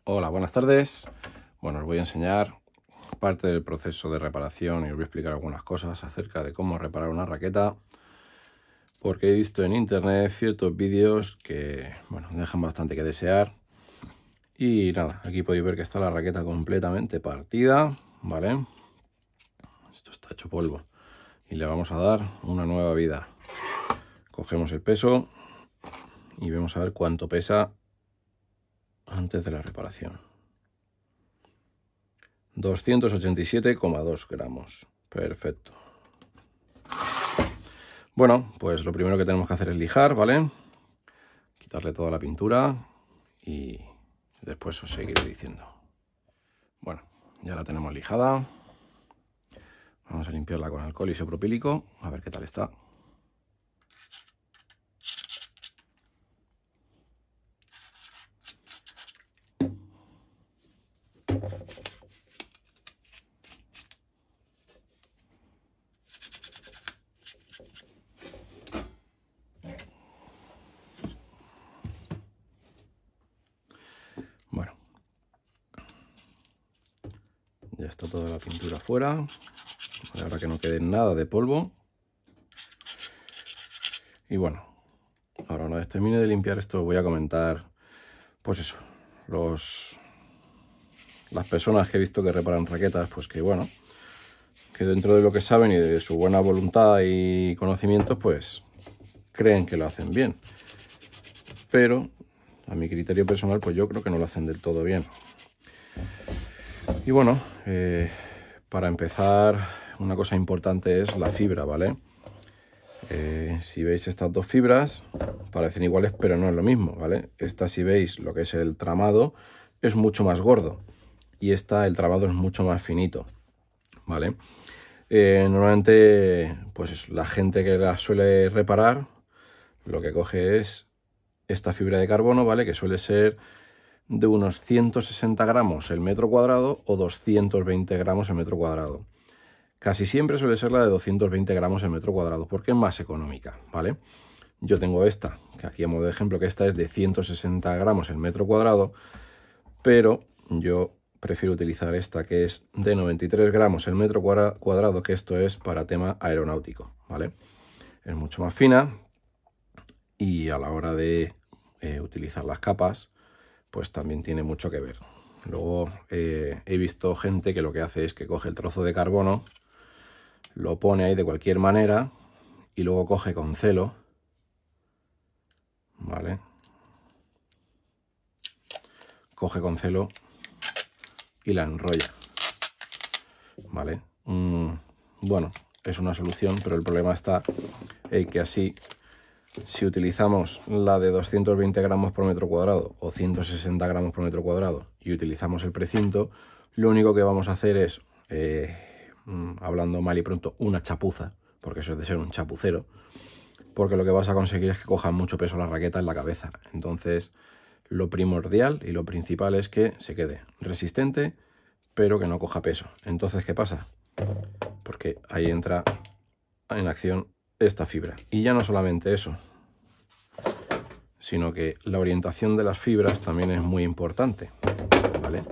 Hola, buenas tardes. Bueno, os voy a enseñar parte del proceso de reparación y os voy a explicar algunas cosas acerca de cómo reparar una raqueta, porque he visto en internet ciertos vídeos que, bueno, dejan bastante que desear. Y nada, aquí podéis ver que está la raqueta completamente partida, ¿vale? Esto está hecho polvo y le vamos a dar una nueva vida. Cogemos el peso y vamos a ver cuánto pesa antes de la reparación. 287,2 gramos. Perfecto. Bueno, pues lo primero que tenemos que hacer es lijar, ¿vale? Quitarle toda la pintura y después os seguiré diciendo. Bueno, ya la tenemos lijada. Vamos a limpiarla con alcohol isopropílico, a ver qué tal está. Bueno, ya está toda la pintura fuera. Ahora que no quede nada de polvo. Y bueno, ahora una vez termine de limpiar esto os voy a comentar, pues eso, las personas que he visto que reparan raquetas, pues que bueno, que dentro de lo que saben y de su buena voluntad y conocimientos, pues creen que lo hacen bien. Pero a mi criterio personal, pues yo creo que no lo hacen del todo bien. Y bueno, para empezar, una cosa importante es la fibra, ¿vale? Si veis estas dos fibras, parecen iguales, pero no es lo mismo, ¿vale? Esta, si veis lo que es el tramado, es mucho más gordo. Y esta, el tramado es mucho más finito, ¿vale? Normalmente, pues la gente que la suele reparar, lo que coge es esta fibra de carbono, ¿vale? Que suele ser de unos 160 gramos el metro cuadrado o 220 gramos el metro cuadrado. Casi siempre suele ser la de 220 gramos el metro cuadrado, porque es más económica, ¿vale? Yo tengo esta, que aquí a modo de ejemplo, que esta es de 160 gramos el metro cuadrado, pero yo prefiero utilizar esta, que es de 93 gramos el metro cuadrado, que esto es para tema aeronáutico, ¿vale? Es mucho más fina y a la hora de utilizar las capas, pues también tiene mucho que ver. Luego he visto gente que lo que hace es que coge el trozo de carbono, lo pone ahí de cualquier manera y luego coge con celo, ¿vale? Coge con celo y la enrolla, ¿vale? Bueno, es una solución, pero el problema está en que así, si utilizamos la de 220 gramos por metro cuadrado o 160 gramos por metro cuadrado y utilizamos el precinto, lo único que vamos a hacer es, hablando mal y pronto, una chapuza, porque eso es de ser un chapucero, porque lo que vas a conseguir es que coja mucho peso la raqueta en la cabeza. Entonces, lo primordial y lo principal es que se quede resistente, pero que no coja peso. Entonces, ¿qué pasa? Porque ahí entra en acción esta fibra. Y ya no solamente eso, sino que la orientación de las fibras también es muy importante, ¿vale?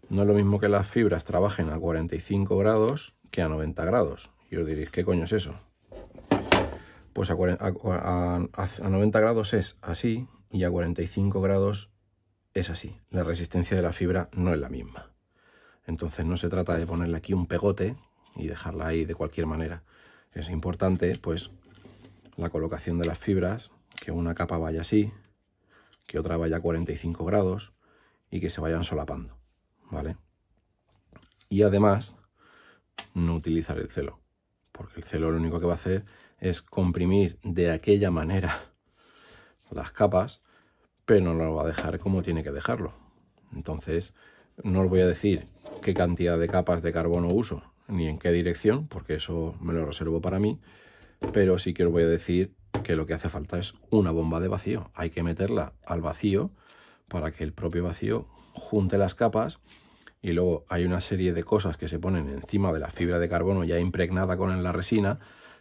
No es lo mismo que las fibras trabajen a 45 grados que a 90 grados. Y os diréis, ¿qué coño es eso? Pues a 90 grados es así y a 45 grados es así. La resistencia de la fibra no es la misma. Entonces no se trata de ponerle aquí un pegote y dejarla ahí de cualquier manera. Es importante, pues, la colocación de las fibras, que una capa vaya así, que otra vaya a 45 grados y que se vayan solapando, ¿vale? Y además, no utilizar el celo, porque el celo lo único que va a hacer es comprimir de aquella manera las capas, pero no lo va a dejar como tiene que dejarlo. Entonces, no os voy a decir qué cantidad de capas de carbono uso, ni en qué dirección, porque eso me lo reservo para mí, pero sí que os voy a decir que lo que hace falta es una bomba de vacío. Hay que meterla al vacío para que el propio vacío junte las capas, y luego hay una serie de cosas que se ponen encima de la fibra de carbono ya impregnada con la resina,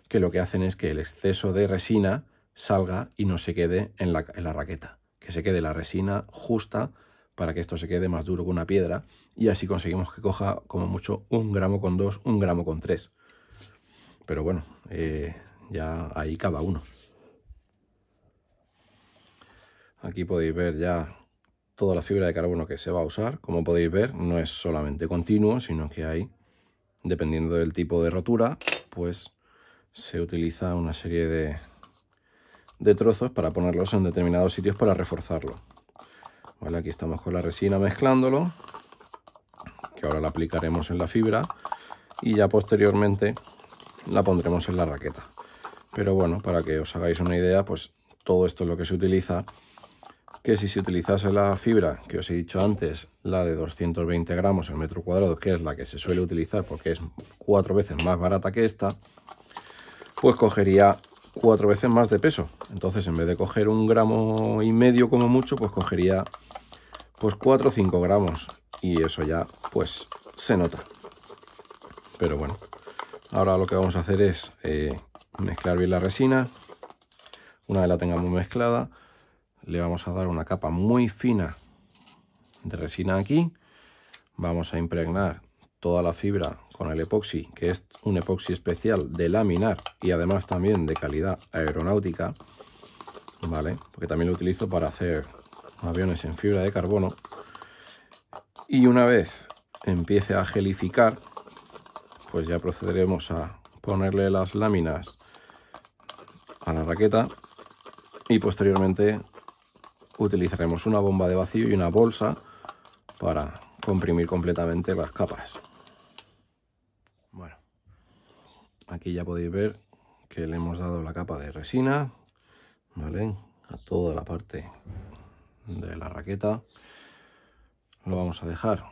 que lo que hacen es que el exceso de resina salga y no se quede en la raqueta, que se quede la resina justa para que esto se quede más duro que una piedra, y así conseguimos que coja como mucho 1,2 gramos, 1,3 gramos. Pero bueno, ya ahí cada uno. Aquí podéis ver ya toda la fibra de carbono que se va a usar. Como podéis ver, no es solamente continuo, sino que hay, dependiendo del tipo de rotura, pues se utiliza una serie de trozos para ponerlos en determinados sitios para reforzarlo. Vale, aquí estamos con la resina mezclándolo, que ahora la aplicaremos en la fibra y ya posteriormente la pondremos en la raqueta. Pero bueno, para que os hagáis una idea, pues todo esto es lo que se utiliza, que si se utilizase la fibra que os he dicho antes, la de 220 gramos el metro cuadrado, que es la que se suele utilizar porque es 4 veces más barata que esta, pues cogería 4 veces más de peso. Entonces, en vez de coger 1,5 gramos como mucho, pues cogería pues 4 o 5 gramos, y eso ya pues se nota. Pero bueno, ahora lo que vamos a hacer es mezclar bien la resina. Una vez la tengamos mezclada, le vamos a dar una capa muy fina de resina aquí. Vamos a impregnar toda la fibra con el epoxi, que es un epoxi especial de laminar y además también de calidad aeronáutica, ¿vale? Porque también lo utilizo para hacer aviones en fibra de carbono. Y una vez empiece a gelificar, pues ya procederemos a ponerle las láminas a la raqueta y posteriormente utilizaremos una bomba de vacío y una bolsa para comprimir completamente las capas. Bueno, aquí ya podéis ver que le hemos dado la capa de resina, ¿vale? A toda la parte de la raqueta. Lo vamos a dejar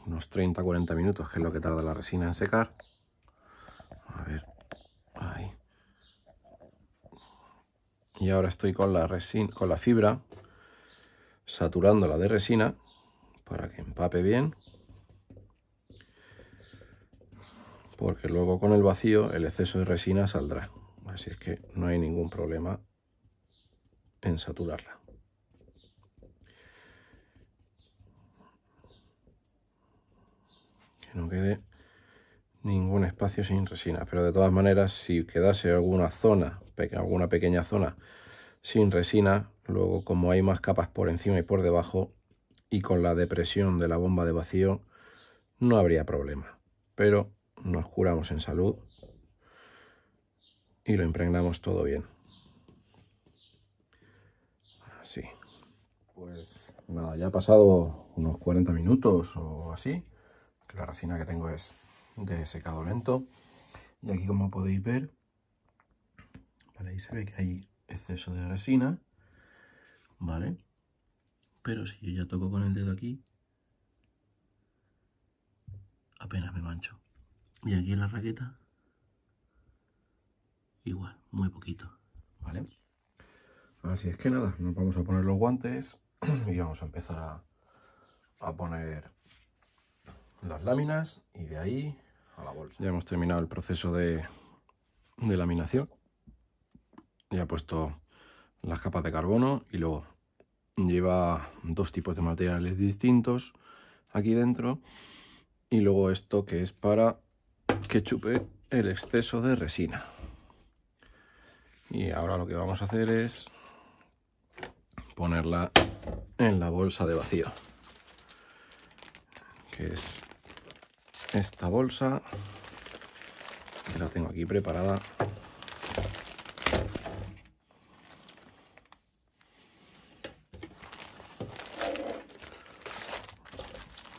unos 30-40 minutos, que es lo que tarda la resina en secar. A ver, ahí. Y ahora estoy con la resina, con la fibra, saturándola de resina para que empape bien, porque luego con el vacío el exceso de resina saldrá, así es que no hay ningún problema en saturarla. Que no quede ningún espacio sin resina, pero de todas maneras, si quedase alguna zona, alguna pequeña zona sin resina, luego como hay más capas por encima y por debajo, y con la depresión de la bomba de vacío, no habría problema. Pero nos curamos en salud y lo impregnamos todo bien. Así. Pues nada, ya ha pasado unos 40 minutos o así, que la resina que tengo es de secado lento. Y aquí, como podéis ver, vale, ahí se ve que hay exceso de resina, ¿vale? Pero si yo ya toco con el dedo aquí, apenas me mancho. Y aquí en la raqueta, igual, muy poquito, ¿vale? Así es que nada, nos vamos a poner los guantes y vamos a empezar a poner las láminas, y de ahí a la bolsa. Ya hemos terminado el proceso de laminación. Ya he puesto las capas de carbono y luego lleva 2 tipos de materiales distintos aquí dentro, y luego esto que es para que chupe el exceso de resina. Y ahora lo que vamos a hacer es ponerla en la bolsa de vacío, que es esta bolsa, que la tengo aquí preparada.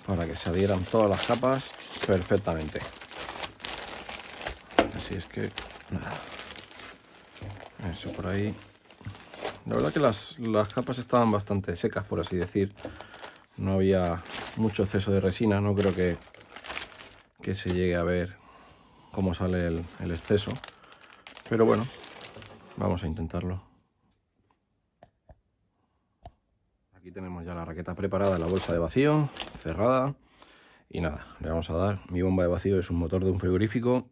Para que se adhieran todas las capas perfectamente. Así es que nada, eso por ahí. La verdad que las capas estaban bastante secas, por así decir. No había mucho exceso de resina. No creo que se llegue a ver cómo sale el exceso. Pero bueno, vamos a intentarlo. Aquí tenemos ya la raqueta preparada en la bolsa de vacío, cerrada. Y nada, le vamos a dar. Mi bomba de vacío es un motor de un frigorífico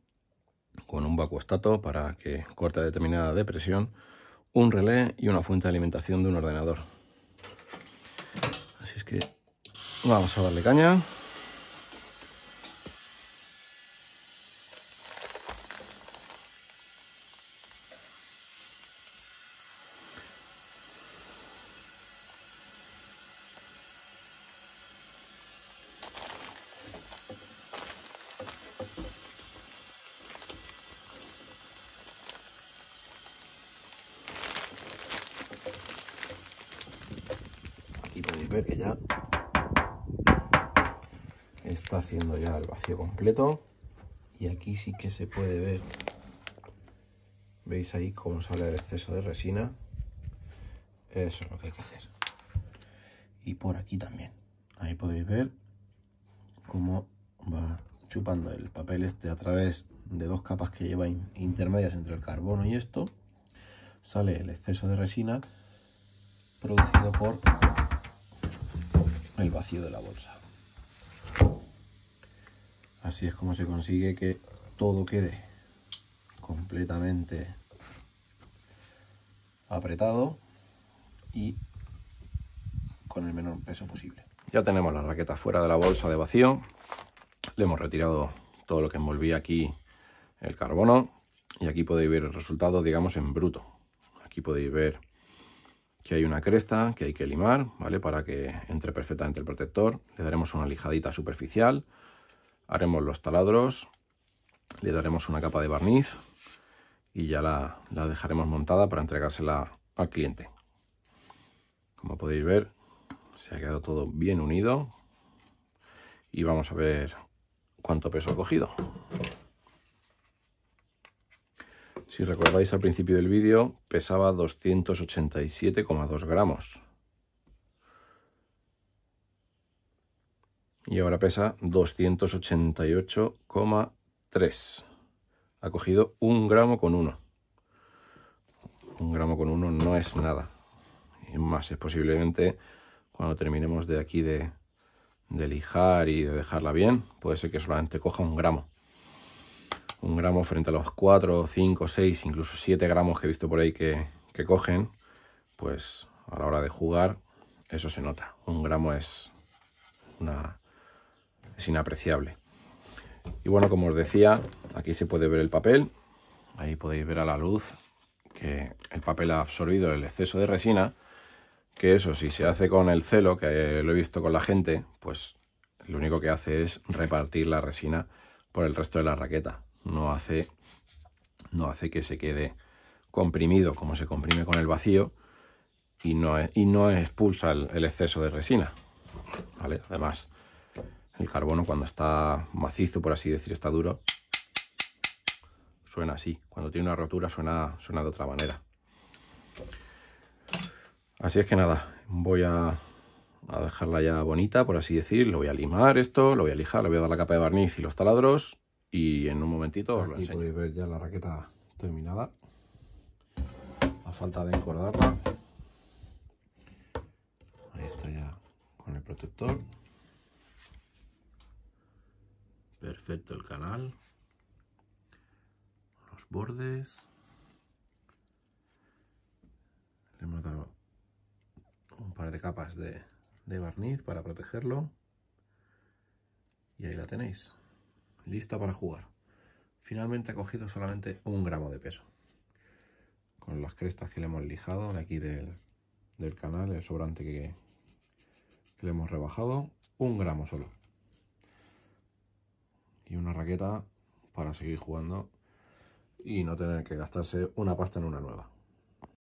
con un vacuostato para que corte a determinada depresión, un relé y una fuente de alimentación de un ordenador. Vamos a darle caña. Aquí podéis ver que ya está haciendo ya el vacío completo, y aquí sí que se puede ver, veis ahí cómo sale el exceso de resina. Eso es lo que hay que hacer. Y por aquí también, ahí podéis ver cómo va chupando el papel este a través de dos capas que lleva intermedias entre el carbono y esto. Sale el exceso de resina producido por el vacío de la bolsa. Así es como se consigue que todo quede completamente apretado y con el menor peso posible. Ya tenemos la raqueta fuera de la bolsa de vacío. Le hemos retirado todo lo que envolvía aquí el carbono, y aquí podéis ver el resultado, digamos, en bruto. Aquí podéis ver que hay una cresta que hay que limar, ¿vale? Para que entre perfectamente el protector. Le daremos una lijadita superficial, haremos los taladros, le daremos una capa de barniz y ya la dejaremos montada para entregársela al cliente. Como podéis ver, se ha quedado todo bien unido, y vamos a ver cuánto peso ha cogido. Si recordáis, al principio del vídeo pesaba 287,2 gramos. Y ahora pesa 288,3. Ha cogido 1 gramo con 1. 1 gramo con 1 no es nada. Y más, es posiblemente cuando terminemos de aquí de lijar y de dejarla bien, puede ser que solamente coja 1 gramo. 1 gramo frente a los 4, 5, 6, incluso 7 gramos que he visto por ahí que cogen, pues a la hora de jugar eso se nota. 1 gramo es inapreciable. Y bueno, como os decía, aquí se puede ver el papel. Ahí podéis ver a la luz que el papel ha absorbido el exceso de resina, que eso, si se hace con el celo, que lo he visto con la gente, pues lo único que hace es repartir la resina por el resto de la raqueta. No hace que se quede comprimido como se comprime con el vacío, y no expulsa el exceso de resina, ¿vale? Además, el carbono, cuando está macizo, por así decir, está duro, suena así. Cuando tiene una rotura suena de otra manera. Así es que nada, voy a dejarla ya bonita, por así decir. Lo voy a limar esto, lo voy a lijar, le voy a dar la capa de barniz y los taladros, y en un momentito os lo enseño. Aquí podéis ver ya la raqueta terminada, a falta de encordarla. Ahí está ya con el protector. Perfecto el canal, los bordes. Le hemos dado un par de capas de barniz para protegerlo, y ahí la tenéis, lista para jugar. Finalmente ha cogido solamente 1 gramo de peso, con las crestas que le hemos lijado de aquí del canal, el sobrante que le hemos rebajado, 1 gramo solo. Y una raqueta para seguir jugando y no tener que gastarse una pasta en una nueva.